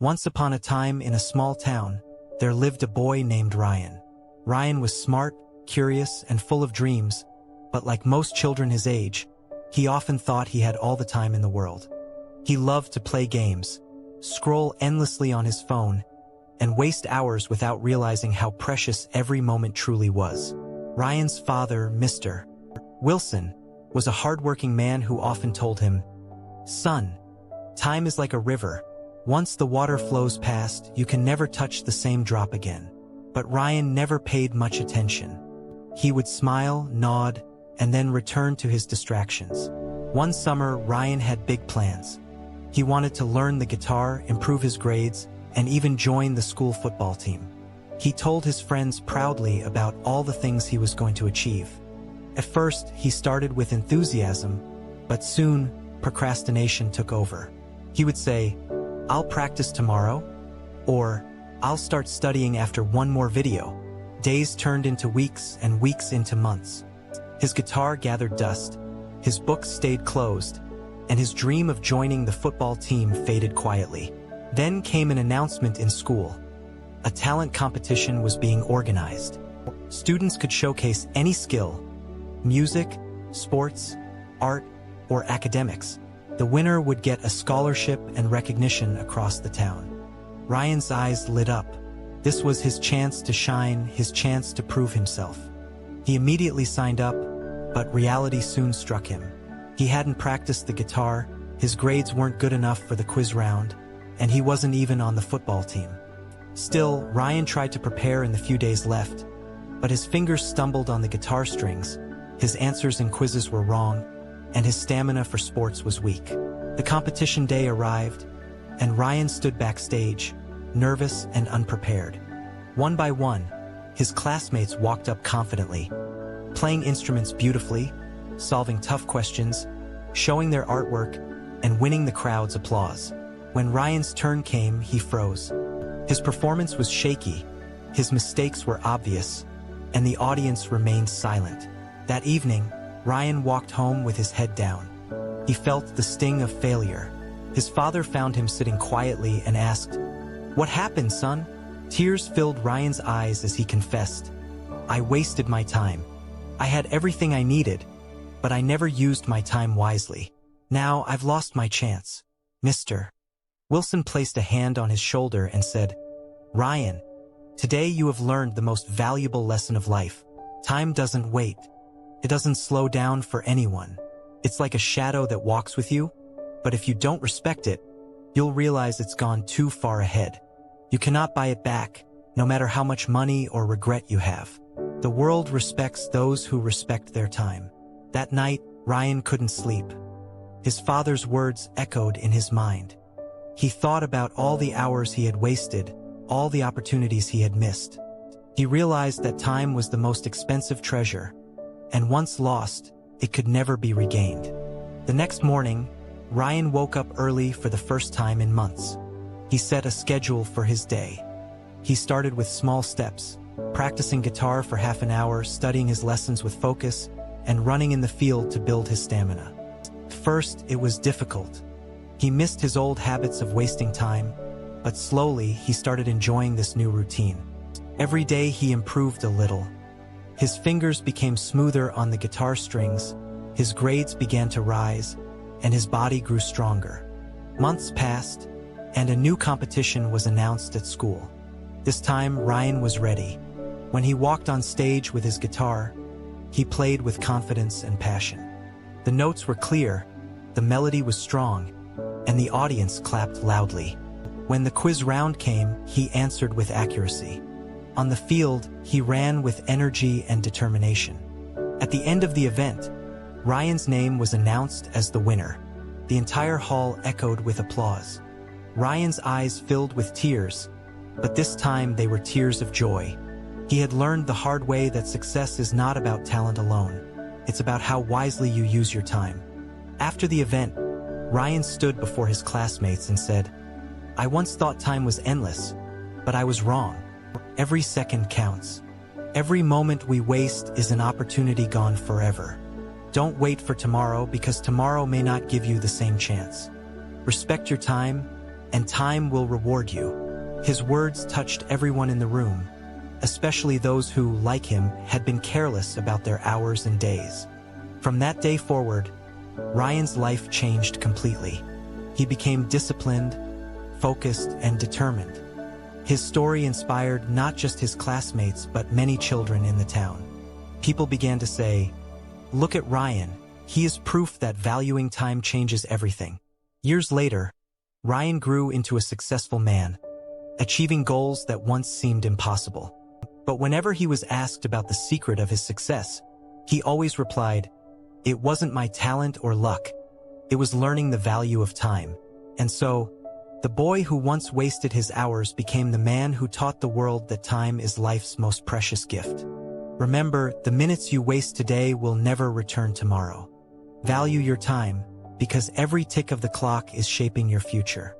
Once upon a time in a small town, there lived a boy named Ryan. Ryan was smart, curious, and full of dreams, but like most children his age, he often thought he had all the time in the world. He loved to play games, scroll endlessly on his phone, and waste hours without realizing how precious every moment truly was. Ryan's father, Mr. Wilson, was a hardworking man who often told him, "Son, time is like a river. Once the water flows past, you can never touch the same drop again." But Ryan never paid much attention. He would smile, nod, and then return to his distractions. One summer, Ryan had big plans. He wanted to learn the guitar, improve his grades, and even join the school football team. He told his friends proudly about all the things he was going to achieve. At first, he started with enthusiasm, but soon, procrastination took over. He would say, "I'll practice tomorrow," or "I'll start studying after one more video." Days turned into weeks and weeks into months. His guitar gathered dust, his books stayed closed, and his dream of joining the football team faded quietly. Then came an announcement in school. A talent competition was being organized. Students could showcase any skill: music, sports, art, or academics. The winner would get a scholarship and recognition across the town. Ryan's eyes lit up. This was his chance to shine, his chance to prove himself. He immediately signed up, but reality soon struck him. He hadn't practiced the guitar, his grades weren't good enough for the quiz round, and he wasn't even on the football team. Still, Ryan tried to prepare in the few days left, but his fingers stumbled on the guitar strings, his answers in quizzes were wrong, and his stamina for sports was weak. The competition day arrived, and Ryan stood backstage, nervous and unprepared. One by one, his classmates walked up confidently, playing instruments beautifully, solving tough questions, showing their artwork, and winning the crowd's applause. When Ryan's turn came, he froze. His performance was shaky, his mistakes were obvious, and the audience remained silent. That evening, Ryan walked home with his head down. He felt the sting of failure. His father found him sitting quietly and asked, "What happened, son?" Tears filled Ryan's eyes as he confessed, "I wasted my time. I had everything I needed, but I never used my time wisely. Now I've lost my chance." Mr. Wilson placed a hand on his shoulder and said, "Ryan, today you have learned the most valuable lesson of life. Time doesn't wait. It doesn't slow down for anyone. It's like a shadow that walks with you, but if you don't respect it, you'll realize it's gone too far ahead. You cannot buy it back, no matter how much money or regret you have. The world respects those who respect their time." That night, Ryan couldn't sleep. His father's words echoed in his mind. He thought about all the hours he had wasted, all the opportunities he had missed. He realized that time was the most expensive treasure, and once lost, it could never be regained. The next morning, Ryan woke up early for the first time in months. He set a schedule for his day. He started with small steps, practicing guitar for half an hour, studying his lessons with focus, and running in the field to build his stamina. First, it was difficult. He missed his old habits of wasting time, but slowly he started enjoying this new routine. Every day he improved a little. His fingers became smoother on the guitar strings, his grades began to rise, and his body grew stronger. Months passed, and a new competition was announced at school. This time, Ryan was ready. When he walked on stage with his guitar, he played with confidence and passion. The notes were clear, the melody was strong, and the audience clapped loudly. When the quiz round came, he answered with accuracy. On the field, he ran with energy and determination. At the end of the event, Ryan's name was announced as the winner. The entire hall echoed with applause. Ryan's eyes filled with tears, but this time they were tears of joy. He had learned the hard way that success is not about talent alone. It's about how wisely you use your time. After the event, Ryan stood before his classmates and said, "I once thought time was endless, but I was wrong. Every second counts. Every moment we waste is an opportunity gone forever. Don't wait for tomorrow because tomorrow may not give you the same chance. Respect your time and time will reward you. His words touched everyone in the room, especially those who, like him, had been careless about their hours and days. From that day forward, Ryan's life changed completely. He became disciplined, focused, and determined. His story inspired not just his classmates but many children in the town. People began to say, "Look at Ryan. He is proof that valuing time changes everything." Years later, Ryan grew into a successful man, achieving goals that once seemed impossible. But whenever he was asked about the secret of his success, he always replied, "It wasn't my talent or luck. It was learning the value of time." And so, the boy who once wasted his hours became the man who taught the world that time is life's most precious gift. Remember, the minutes you waste today will never return tomorrow. Value your time, because every tick of the clock is shaping your future.